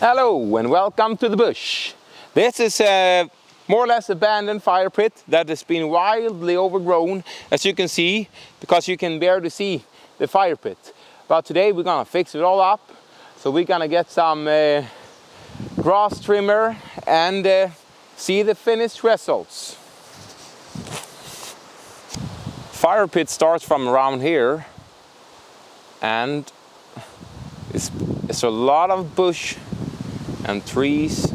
Hello and welcome to the bush. This is a more or less abandoned fire pit that has been wildly overgrown, as you can see, because you can barely see the fire pit. But today we're gonna fix it all up. So we're gonna get some grass trimmer and see the finished results. Fire pit starts from around here, and it's a lot of bush and trees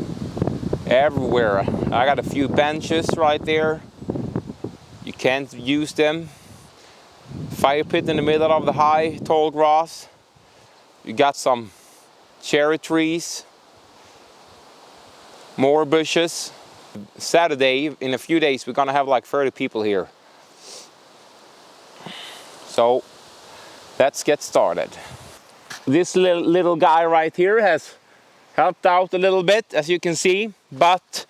everywhere. I got a few benches right there. You can't use them. Fire pit in the middle of the high, tall grass. You got some cherry trees, more bushes. Saturday, in a few days, we're gonna have like 30 people here. So let's get started. This little guy right here has helped out a little bit, as you can see, but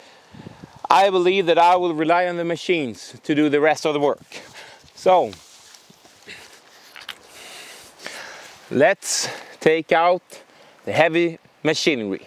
I believe that I will rely on the machines to do the rest of the work. So let's take out the heavy machinery.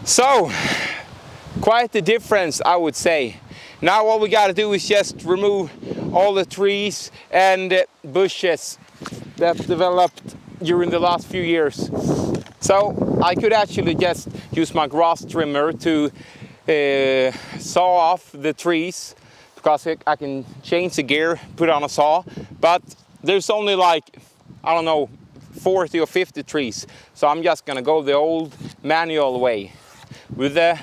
So, quite the difference, I would say. Now all we got to do is just remove all the trees and bushes that developed during the last few years. So I could actually just use my grass trimmer to saw off the trees, because I can change the gear, put on a saw, but there's only like, I don't know, 40 or 50 trees. So I'm just gonna go the old manual way with the,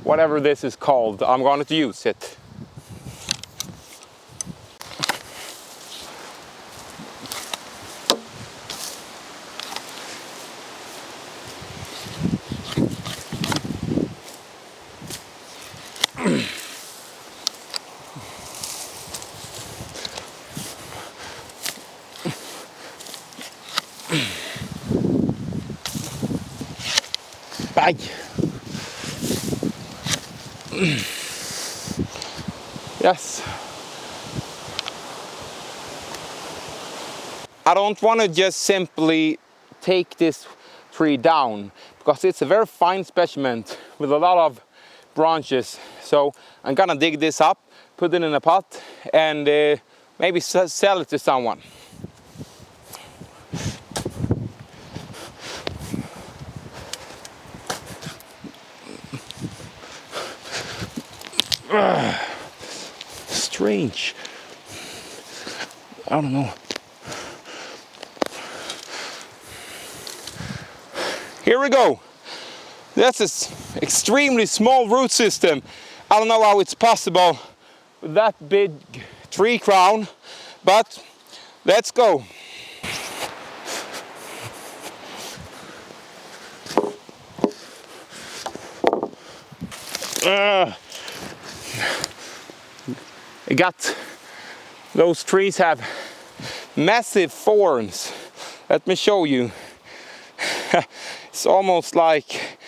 whatever this is called, I'm going to use it. Bye. Yes. I don't want to just simply take this tree down, because it's a very fine specimen with a lot of branches. So I'm gonna dig this up, put it in a pot, and maybe sell it to someone. Strange. I don't know. Here we go. That's an extremely small root system. I don't know how it's possible with that big tree crown, but let's go. I got those trees have massive thorns. Let me show you. It's almost like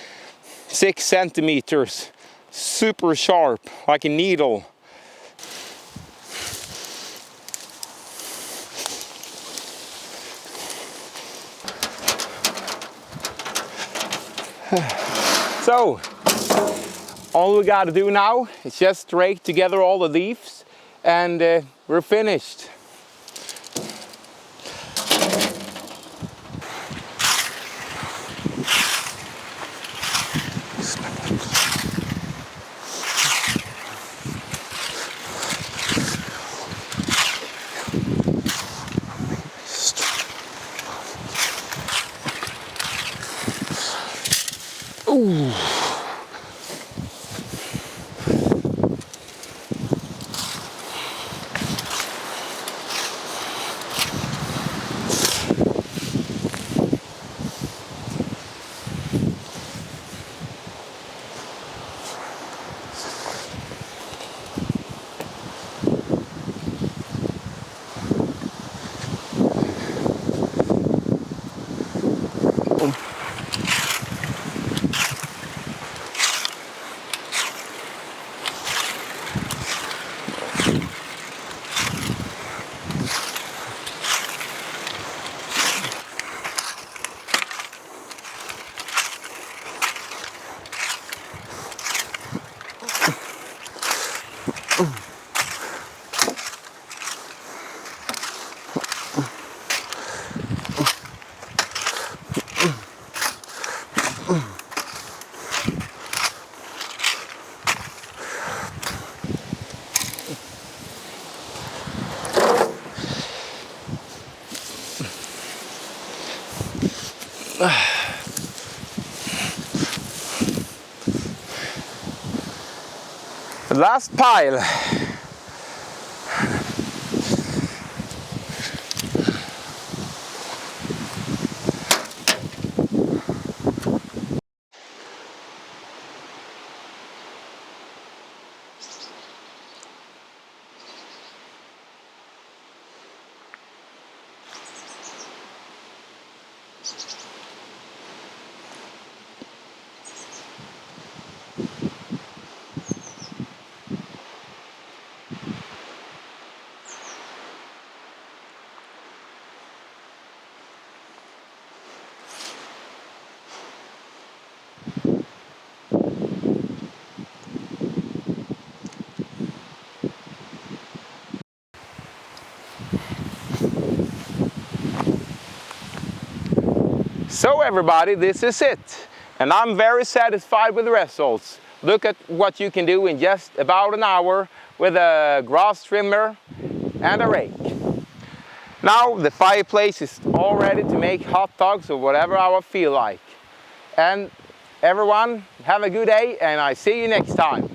6 centimeters, super sharp, like a needle. So, all we gotta do now is just rake together all the leaves and we're finished. Ooh. The last pile. So everybody, this is it. And I'm very satisfied with the results. Look at what you can do in just about an hour with a grass trimmer and a rake. Now the fireplace is all ready to make hot dogs or whatever I feel like. And everyone, have a good day and I see you next time.